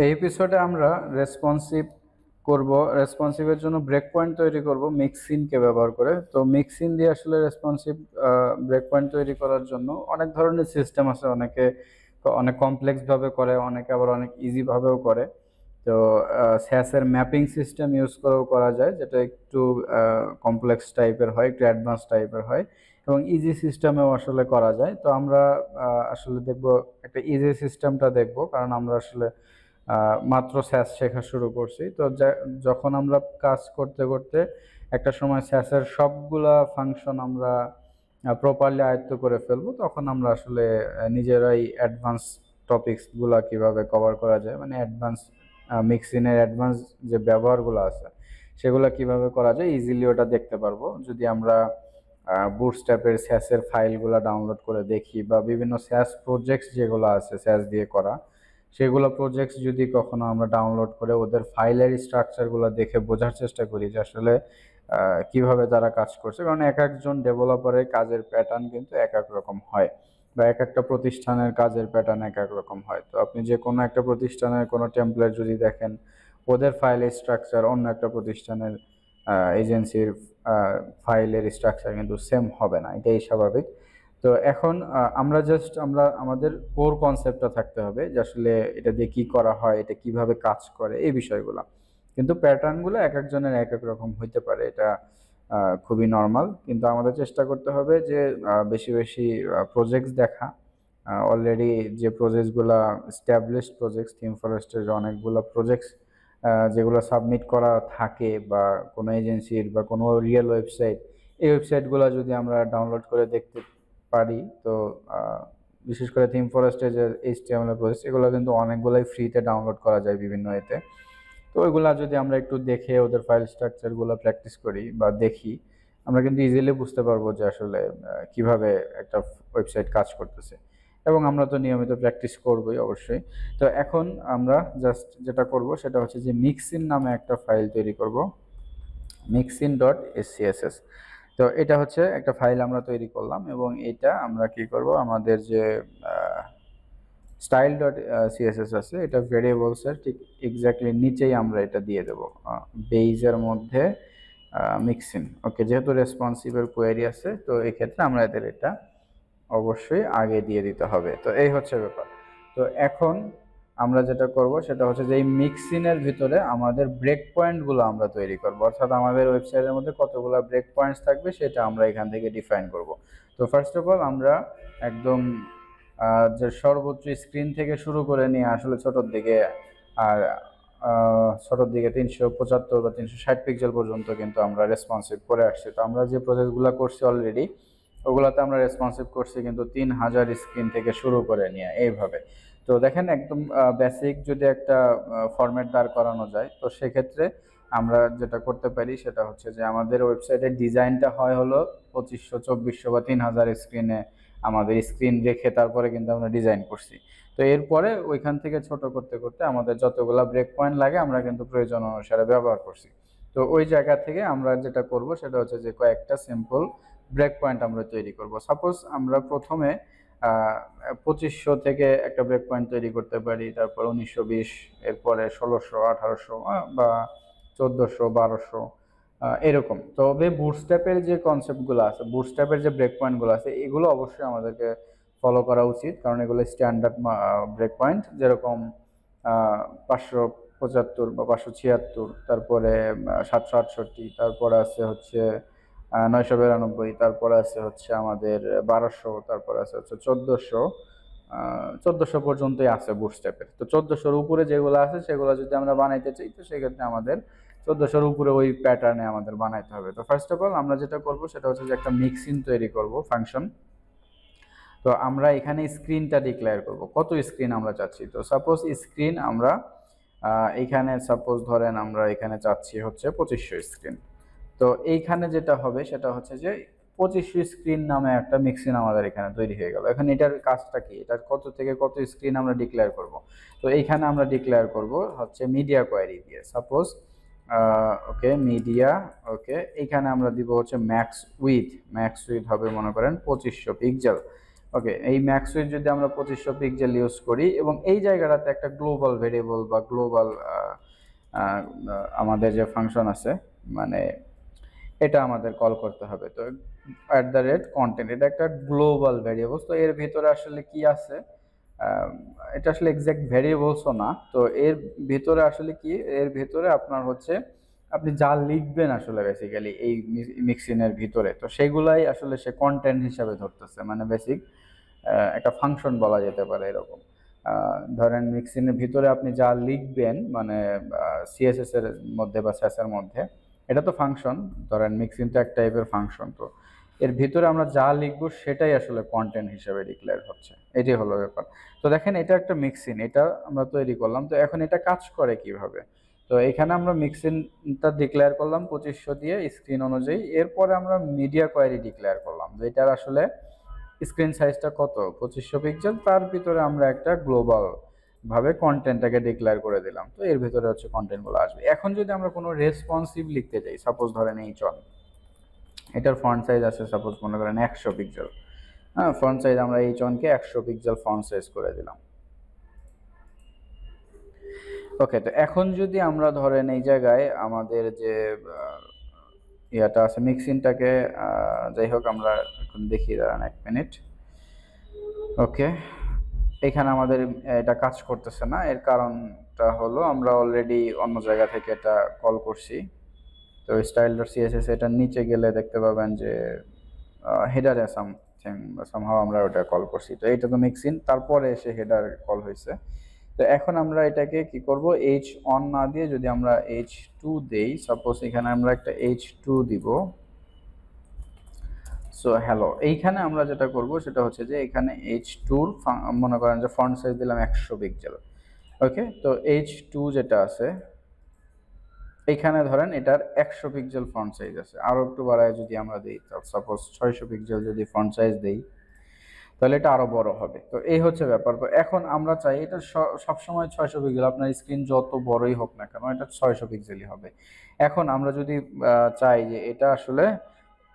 এই এপিসোডে আমরা রেসপন্সিভ করব। রেসপন্সিভের জন্য ব্রেক পয়েন্ট তৈরি করব মিক্সিনকে ব্যবহার করে। তো মিক্সিন দিয়ে আসলে রেসপন্সিভ ব্রেক পয়েন্ট তৈরি করার জন্য অনেক ধরনের সিস্টেম আছে। অনেকে অনেক কমপ্লেক্স ভাবে করে, অনেকে আবার অনেক ইজি ভাবেও করে। তো স্যাসের ম্যাপিং সিস্টেম ইউজ করেও করা যায়, যেটা একটু কমপ্লেক্স টাইপের হয়, একটু অ্যাডভান্স টাইপের হয়, এবং ইজি সিস্টেমেও আসলে করা যায়। তো আমরা আসলে দেখব একটা ইজি সিস্টেমটা দেখব, কারণ আমরা আসলে মাত্র স্যাস শেখা শুরু করছি। তো যখন আমরা কাজ করতে করতে একটা সময় স্যাসের সবগুলা ফাংশন আমরা প্রপারলি আয়ত্ত করে ফেলবো, তখন আমরা আসলে নিজেরাই অ্যাডভান্স টপিকসগুলা কিভাবে কভার করা যায়, মানে অ্যাডভান্স মিক্সিনের অ্যাডভান্স যে ব্যবহারগুলো আছে সেগুলো কিভাবে করা যায় ইজিলি ওটা দেখতে পারবো, যদি আমরা বুটস্ট্র্যাপের স্যাসের ফাইলগুলো ডাউনলোড করে দেখি, বা বিভিন্ন স্যাস প্রজেক্টস যেগুলো আছে স্যাস দিয়ে করা সেগুলো প্রজেক্টস যদি কখনো আমরা ডাউনলোড করে ওদের ফাইলের স্ট্রাকচারগুলো দেখে বোঝার চেষ্টা করি যে আসলে কিভাবে তারা কাজ করছে। কারণ এক একজন ডেভেলপারের কাজের প্যাটার্ন কিন্তু এক এক রকম হয়, বা এক একটা প্রতিষ্ঠানের কাজের প্যাটার্ন এক এক রকম হয়। তো আপনি যে কোনো একটা প্রতিষ্ঠানের কোনো টেমপ্লেট যদি দেখেন, ওদের ফাইলের স্ট্রাকচার অন্য একটা প্রতিষ্ঠানের এজেন্সির ফাইলের স্ট্রাকচার কিন্তু সেম হবে না, এটাই স্বাভাবিক। তো এখন আমরা আমাদের কোর কনসেপ্টটা থাকতে হবে যে আসলে এটা দিয়ে কি করা হয়, এটা কিভাবে কাজ করে, এই বিষয়গুলো। কিন্তু প্যাটার্নগুলো এক একজনের এক এক রকম হইতে পারে, এটা খুবই নর্মাল। কিন্তু আমাদের চেষ্টা করতে হবে যে বেশি বেশি প্রজেক্টস দেখা। অলরেডি যে প্রজেক্টসগুলো স্ট্যাবলিশড প্রজেক্টস, থিম ফরেস্টের অনেকগুলো প্রজেক্টস যেগুলো সাবমিট করা থাকে, বা কোনো এজেন্সির বা কোনো রিয়েল ওয়েবসাইট, এই ওয়েবসাইটগুলো যদি আমরা ডাউনলোড করে দেখতে পারি, তো বিশেষ করে থিম ফরেস্টের যে এইচটিএমএল প্রজেক্ট, এগুলো কিন্তু অনেকগুলাই ফ্রিতে ডাউনলোড করা যায় বিভিন্ন এতে। তো ওইগুলা যদি আমরা একটু দেখে ওদের ফাইল স্ট্রাকচারগুলো প্র্যাকটিস করি বা দেখি, আমরা কিন্তু ইজিলি বুঝতে পারবো যে আসলে কিভাবে একটা ওয়েবসাইট কাজ করতেছে। এবং আমরা তো নিয়মিত প্র্যাকটিস করবোই অবশ্যই। তো এখন আমরা জাস্ট যেটা করব সেটা হচ্ছে যে মিক্সিন নামে একটা ফাইল তৈরি করব, mixin.scss। তো এটা হচ্ছে একটা ফাইল আমরা তৈরি করলাম, এবং এটা আমরা কি করব, আমাদের যে স্টাইল ডট সিএসএস আছে, এটা ভেরিয়েবলসের ঠিক এক্স্যাক্টলি নিচেই আমরা এটা দিয়ে দেবো, বেইজের মধ্যে মিক্সিন। ওকে, যেহেতু রেসপন্সিভের কোয়েরি আছে, তো এক্ষেত্রে আমরা এদের এটা অবশ্যই আগে দিয়ে দিতে হবে। তো এই হচ্ছে ব্যাপার। তো এখন আমরা যেটা করব সেটা হচ্ছে যে এই মিক্সিনের ভিতরে আমাদের ব্রেক পয়েন্টগুলো আমরা তৈরি করব, অর্থাৎ আমাদের ওয়েবসাইটের মধ্যে কতগুলো ব্রেক পয়েন্টস থাকবে সেটা আমরা এখান থেকে ডিফাইন করব। তো ফার্স্ট অফ অল আমরা একদম যে সর্বোচ্চ স্ক্রিন থেকে শুরু করে নিয়ে আসলে ছোটোর দিকে, আর ছোটোর দিকে 375 বা 360 পিক্সেল পর্যন্ত কিন্তু আমরা রেসপন্সিভ করে আসছি। তো আমরা যে প্রসেসগুলো করছি অলরেডি, ওগুলাতে আমরা রেসপন্সিভ করছি কিন্তু 3000 স্ক্রিন থেকে শুরু করে নিয়ে এইভাবে। তো দেখেন একদম বেসিক যদি একটা ফরম্যাট দাঁড় করানো যায়, তো সেক্ষেত্রে আমরা যেটা করতে পারি সেটা হচ্ছে যে আমাদের ওয়েবসাইটের ডিজাইনটা হয় হলো 2500, 2400 বা 3000 স্ক্রিনে আমাদের স্ক্রিন রেখে তারপরে কিন্তু আমরা ডিজাইন করছি। তো এরপরে ওইখান থেকে ছোট করতে করতে আমাদের যতগুলা ব্রেক পয়েন্ট লাগে আমরা কিন্তু প্রয়োজন অনুসারে ব্যবহার করছি। তো ওই জায়গা থেকে আমরা যেটা করব সেটা হচ্ছে যে কয়েকটা সিম্পল ব্রেক পয়েন্ট আমরা তৈরি করব। সাপোজ আমরা প্রথমে 2500 থেকে একটা ব্রেক পয়েন্ট তৈরি করতে পারি, তারপর 1920, এরপরে 1600, 1800, বা 1400, 1200, এরকম। তবে বুটস্ট্র্যাপের যে কনসেপ্টগুলো আছে, বুটস্ট্র্যাপের যে ব্রেক পয়েন্টগুলো আছে, এগুলো অবশ্যই আমাদেরকে ফলো করা উচিত, কারণ এগুলো স্ট্যান্ডার্ড ব্রেক পয়েন্ট। যেরকম 575 বা 576, তারপরে 768, তারপরে আছে হচ্ছে 992, তারপরে আছে হচ্ছে আমাদের 1200, তারপরে আছে হচ্ছে 1400। 1400 পর্যন্তই আছে বুটস্ট্র্যাপের। তো 1400-র উপরে যেগুলো আছে সেগুলো যদি আমরা বানাইতে চাই, তো সেক্ষেত্রে আমাদের 1400-র উপরে ওই প্যাটার্নে আমাদের বানাইতে হবে। তো ফার্স্ট অফ অল আমরা যেটা করব সেটা হচ্ছে যে একটা মিক্সিন তৈরি করব ফাংশন। তো আমরা এখানে স্ক্রিনটা ডিক্লেয়ার করব, কত স্ক্রিন আমরা চাচ্ছি। তো সাপোজ স্ক্রিন আমরা এইখানে সাপোজ ধরেন আমরা এখানে চাচ্ছি হচ্ছে 2500 স্ক্রিন। তো এইখানে যেটা হবে সেটা হচ্ছে যে 2500 স্ক্রিন নামে একটা মিক্সিন আমাদের এখানে তৈরি হয়ে গেল। এখন এটার কাজটা কি, এটার কত থেকে কত স্ক্রিন আমরা ডিক্লেয়ার করব। তো এইখানে আমরা ডিক্লেয়ার করব হচ্ছে মিডিয়া কোয়ারি দিয়ে। সাপোজ ওকে মিডিয়া, এইখানে আমরা দিব হচ্ছে ম্যাক্স উইথ হবে মনে করেন 2500 পিক্সেল। ওকে, এই ম্যাক্স উইথ যদি আমরা 2500 পিক্সেল ইউজ করি এবং এই জায়গাটাতে একটা গ্লোবাল ভেরিয়েবল বা গ্লোবাল আমাদের যে ফাংশন আছে, মানে এটা আমাদের কল করতে হবে। তো @content এটা একটা গ্লোবাল ভেরিয়েবল। তো এর ভিতরে আসলে কি আছে, এটা আসলে এক্সাক্ট ভেরিয়েবলসও না। তো এর ভিতরে আসলে কি, এর ভিতরে আপনার হচ্ছে আপনি যা লিখবেন আসলে বেসিক্যালি এই মিক্সিনের ভিতরে, তো সেগুলাই আসলে সে কন্টেন্ট হিসাবে ধরতেছে, মানে বেসিক একটা ফাংশন বলা যেতে পারে এরকম। ধরেন মিক্সিনের ভিতরে আপনি যা লিখবেন, মানে সিএসএস এর মধ্যে বা স্যাস এর মধ্যে, এটা তো ফাংশন। ধরেন মিক্সিন তো এক টাইপের ফাংশন, তো এর ভিতরে আমরা যা লিখবো সেটাই আসলে কন্টেন্ট হিসেবে ডিক্লেয়ার হচ্ছে, এটাই হলো ব্যাপার। তো দেখেন এটা একটা মিক্সিন, এটা আমরা তৈরি করলাম। তো এখন এটা কাজ করে কিভাবে, তো এখানে আমরা মিক্সিনটা ডিক্লেয়ার করলাম 2500 দিয়ে স্ক্রিন অনুযায়ী। এরপরে আমরা মিডিয়া কোয়ারি ডিক্লেয়ার করলাম, যেটার আসলে স্ক্রিন সাইজটা কত, 2500 পিক্সেল। তার ভিতরে আমরা একটা গ্লোবাল ভাবে কন্টেন্টটাকে ডিক্লেয়ার করে দিলাম। তো এর ভিতরে হচ্ছে কন্টেন্টগুলো আসবে। এখন যদি আমরা কোনো রেসপন্সিভ লিখতে চাই, সাপোজ ধরেন এইচ1, এটার ফন্ট সাইজ আছে সাপোজ মনে করেন 100 পিক্সেল। হ্যাঁ, ফন্ট সাইজ আমরা এইচ1কে 100 পিক্সেল ফন্ট সাইজ করে দিলাম। ওকে, তো এখন যদি আমরা ধরেন এই জায়গায় আমাদের যে ইয়াটা আছে মিক্সিনটাকে, যাই হোক আমরা এখন দেখি, দাঁড়ান 1 মিনিট। ওকে, এখানে আমাদের এটা কাজ করতেছে না। এর কারণটা হলো আমরা অলরেডি অন্য জায়গা থেকে এটা কল করছি। তো style.css এটার নিচে গেলে দেখতে পাবেন যে হেডারে সামথিং সামহাও আমরা ওটা কল করছি। তো এটা তো মিক্সিন, তারপরে এসে হেডার কল হয়েছে। তো এখন আমরা এটাকে কি করব, h1 না দিয়ে যদি আমরা h2 দেই, সাপোজ এখানে আমরা একটা h2 দিব। সো হ্যালো, এইখানে আমরা যেটা করব সেটা হচ্ছে যে এখানে h2 মনে করেন যে ফন্ট সাইজ দিলাম 100 পিক্সেল। ওকে, তো h2 যেটা আছে এইখানে ধরেন এটার 100 পিক্সেল ফন্ট সাইজ আছে। আরো একটু বাড়ায় যদি আমরা দিই, সাপোজ 600 পিক্সেল যদি ফন্ট সাইজ দেই, তাহলে এটা আরো বড় হবে। তো এই হচ্ছে ব্যাপার। তো এখন আমরা চাই এটা সবসময় 600 পিক্সেল, আপনার স্ক্রিন যত বড়ই হোক না কেন এটা 600 পিক্সেলই হবে। এখন আমরা যদি চাই যে এটা আসলে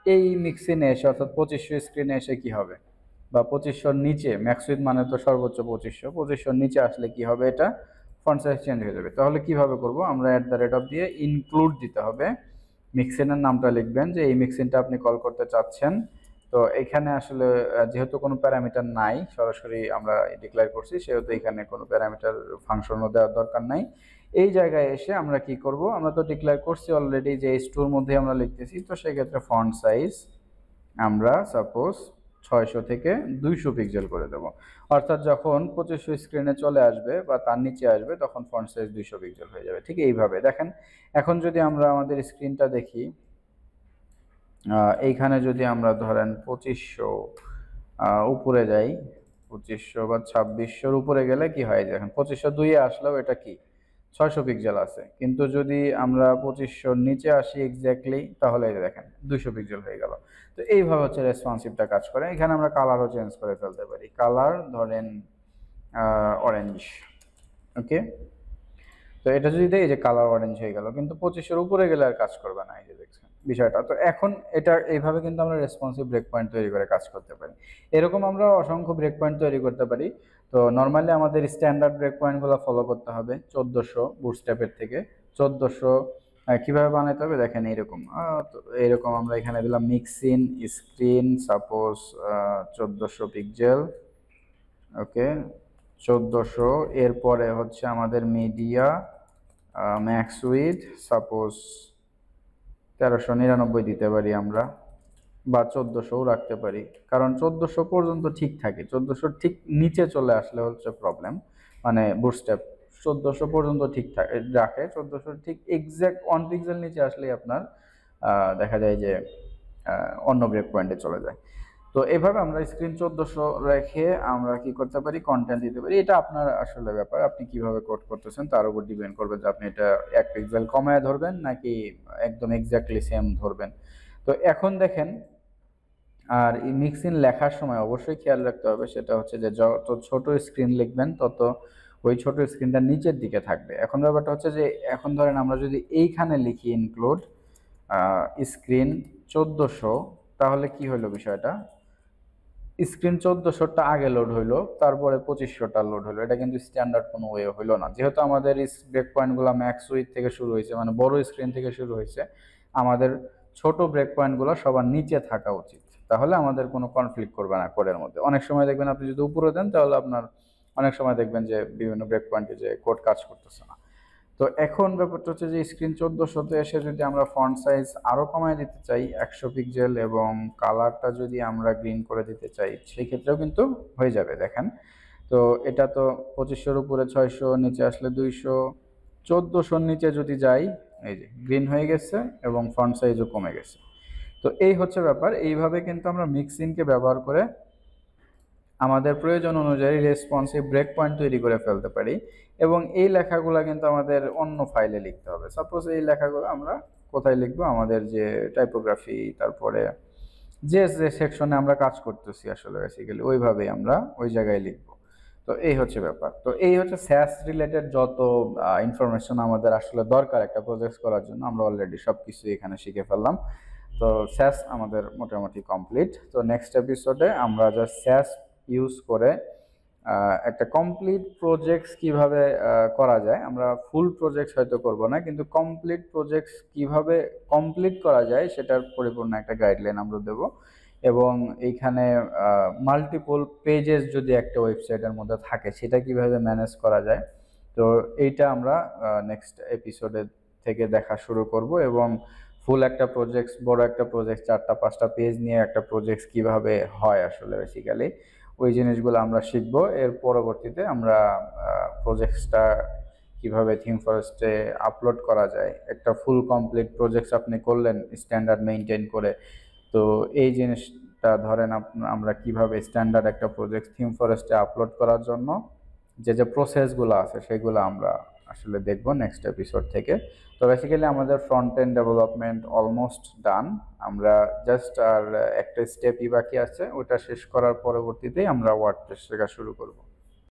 এই মিক্সিনে এসে অর্থাৎ 2500 স্ক্রিনে এসে কি হবে, বা 2500 নিচে, ম্যাক্সউইথ মানে তো সর্বোচ্চ 2500 নিচে আসলে কি হবে, এটা ফন্ট সাইজ চেঞ্জ হয়ে যাবে। তাহলে কিভাবে করব, আমরা দিয়ে ইনক্লুড দিতে হবে, মিক্সিনের নামটা লিখবেন যে এই মিক্সিনটা আপনি কল করতে চাচ্ছেন। তো এখানে আসলে যেহেতু কোনো প্যারামিটার নাই, সরাসরি আমরা ডিক্লেয়ার করছি, সেহেতু এখানে কোনো প্যারামিটার ফাংশনও দেওয়ার দরকার নাই। এই জায়গায় এসে আমরা কি করব, আমরা তো ডিক্লেয়ার করছি অলরেডি যে স্টোর মধ্যে আমরা লিখতেছি। তো সেক্ষেত্রে ফন্ট সাইজ আমরা সাপোজ 600 থেকে 200 পিক্সেল করে দেব। অর্থাৎ যখন 2500 স্ক্রিনে চলে আসবে বা তার নিচে আসবে তখন ফন্ট সাইজ 200 পিক্সেল হয়ে যাবে। ঠিক এইভাবে দেখেন। এখন যদি আমরা আমাদের স্ক্রিনটা দেখি, এইখানে যদি আমরা ধরেন 2500 উপরে যাই, 2500 বা 2600 উপরে গেলে কি হয়, দেখেন 2502 এ আসলেও এটা কি 600 পিক্সেল আছে। কিন্তু যদি আমরা 2500 নিচে আসি এক্স্যাক্টলি, তাহলে এই দেখেন 200 পিক্সেল হয়ে গেল। তো এইভাবে হচ্ছে রেসপন্সিভটা কাজ করে। এখানে আমরা কালারও চেঞ্জ করে ফেলতে পারি, কালার ধরেন অরেঞ্জ। ওকে, তো এটা যদি দেই যে কালার অরেঞ্জ হয়ে গেল, কিন্তু 2500 উপরে গেলে আর কাজ করবে না, এই যে দেখছেন বিষয়টা। তো এখন এটা এইভাবে কিন্তু আমরা রেসপন্সিভ ব্রেক পয়েন্ট তৈরি করে কাজ করতে পারি। এরকম আমরা অসংখ্য ব্রেক পয়েন্ট তৈরি করতে পারি। তো নর্মালি আমাদের স্ট্যান্ডার্ড ব্রেক পয়েন্টগুলো ফলো করতে হবে 1400 বুটস্ট্র্যাপের থেকে। 1400 কিভাবে বানাতে হবে দেখেন, এইরকম। তো এইরকম আমরা এখানে দিলাম মিক্সিন স্ক্রিন সাপোজ 1400 পিক্সেল। ওকে, 1400। এরপরে হচ্ছে আমাদের মিডিয়া ম্যাক্স উইথ সাপোজ 1399 দিতে পারি আমরা, বা 1400 রাখতে পারি। কারণ 1400 পর্যন্ত ঠিক থাকে, 1400 ঠিক নিচে চলে আসলে হচ্ছে প্রবলেম। মানে বুটস্ট্র্যাপ 1400 পর্যন্ত ঠিক রাখে, 1400 ঠিক এক্স্যাক্ট 1 পিক্সেল নিচে আসলেই আপনার দেখা যায় যে অন্য ব্রেক পয়েন্টে চলে যায়। তো এভাবে আমরা স্ক্রিন 1400 রেখে আমরা কি করতে পারি, কন্টেন্ট দিতে পারি। এটা আপনার আসলে ব্যাপার, আপনি কিভাবে কোড করতেছেন তার উপর ডিপেন্ড করবে যে আপনি এটা 1 পিক্সেল কমায় ধরবেন নাকি একদম এক্স্যাক্টলি সেম ধরবেন। তো এখন দেখেন, আর এই মিক্সিন লেখার সময় অবশ্যই খেয়াল রাখতে হবে, সেটা হচ্ছে যে যত ছোট স্ক্রিন লিখবেন তত ওই ছোট স্ক্রিনটা নিচের দিকে থাকবে। এখন ব্যাপারটা হচ্ছে যে এখন ধরেন আমরা যদি এইখানে লিখি ইনক্লুড স্ক্রিন 1400, তাহলে কি হলো বিষয়টা, স্ক্রিন 1400টা আগে লোড হইলো, তারপরে 2500টা লোড হলো। এটা কিন্তু স্ট্যান্ডার্ড কোনো ওয়ে হইলো না, যেহেতু আমাদের ব্রেক পয়েন্টগুলো ম্যাক্স উইথ থেকে শুরু হয়েছে, মানে বড় স্ক্রিন থেকে শুরু হয়েছে। আমাদের ছোট ব্রেক পয়েন্টগুলো সবার নিচে থাকা উচিত, তাহলে আমাদের কোনো কনফ্লিক্ট করবে না কোডের মধ্যে। অনেক সময় দেখবেন আপনি যদি উপরে দেন, তাহলে আপনার অনেক সময় দেখবেন যে বিভিন্ন ব্রেক পয়েন্টে যে কোড কাজ করতেছে না। তো এখন ব্যাপারটা হচ্ছে যে স্ক্রিন 1400-তে এসে যদি আমরা ফন্ট সাইজ আরো কমায় দিতে চাই 100 পিক্সেল, এবং কালারটা যদি আমরা গ্রিন করে দিতে চাই, সেই ক্ষেত্রেও কিন্তু হয়ে যাবে। দেখেন, তো এটা তো 2500-র উপরে 600, নিচে আসলে 200, 1400-র নিচে যদি যাই, এই যে গ্রিন হয়ে গেছে এবং ফন্ট সাইজও কমে গেছে। তো এই হচ্ছে ব্যাপার। এইভাবে কিন্তু আমরা মিক্সিনকে ব্যবহার করে আমাদের প্রয়োজন অনুযায়ী রেসপন্সিভ ব্রেক পয়েন্ট তৈরি করে ফেলতে পারি। এবং এই লেখাগুলো কিন্তু আমাদের অন্য ফাইলে লিখতে হবে। সাপোজ এই লেখাগুলো আমরা কোথায় লিখবো, আমাদের যে টাইপোগ্রাফি, তারপরে যে যে সেকশনে আমরা কাজ করতেছি আসলে বেসিক্যালি ওইভাবেই আমরা ওই জায়গায় লিখবো। তো এই হচ্ছে ব্যাপার। তো এই হচ্ছে স্যাস রিলেটেড যত ইনফরমেশন আমাদের আসলে দরকার একটা প্রজেক্ট করার জন্য, আমরা অলরেডি সব কিছু এখানে শিখে ফেললাম। তো স্যাস আমাদের মোটামুটি কমপ্লিট। তো নেক্সট এপিসোডে আমরা জাস্ট স্যাস ইউজ করে একটা কমপ্লিট প্রজেক্টস কিভাবে করা যায়, আমরা ফুল প্রজেক্টস হয়তো করব না, কিন্তু কমপ্লিট প্রজেক্টস কিভাবে কমপ্লিট করা যায় সেটার পরিপূর্ণ একটা গাইডলাইন আমরা দেব। এবং এইখানে মাল্টিপল পেজেস যদি একটা ওয়েবসাইটের মধ্যে থাকে, সেটা কিভাবে ম্যানেজ করা যায়, তো এইটা আমরা নেক্সট এপিসোডে থেকে দেখা শুরু করব। এবং ফুল একটা প্রজেক্টস, বড় একটা প্রজেক্ট, 4টা 5টা পেজ নিয়ে একটা প্রজেক্টস কিভাবে হয় আসলে বেসিক্যালি ওই জিনিসগুলো আমরা শিখব। এর পরবর্তীতে আমরা প্রজেক্টসটা কিভাবে থিম ফরেস্টে আপলোড করা যায়, একটা ফুল কমপ্লিট প্রজেক্টস আপনি করলেন স্ট্যান্ডার্ড মেনটেন করে, তো এই জিনিসটা ধরেন আমরা কিভাবে স্ট্যান্ডার্ড একটা প্রজেক্ট থিম ফরেস্টে আপলোড করার জন্য যে যে প্রসেসগুলো আছে সেগুলো আমরা আসলে দেখব নেক্সট এপিসোড থেকে। তো বেসিক্যালি আমাদের front end development almost done. আমরা জাস্ট আর একটা স্টেপই বাকি আছে, ওটা শেষ করার পরবর্তীতেই আমরা ওয়ার্ডপ্রেস শেখা শুরু করব।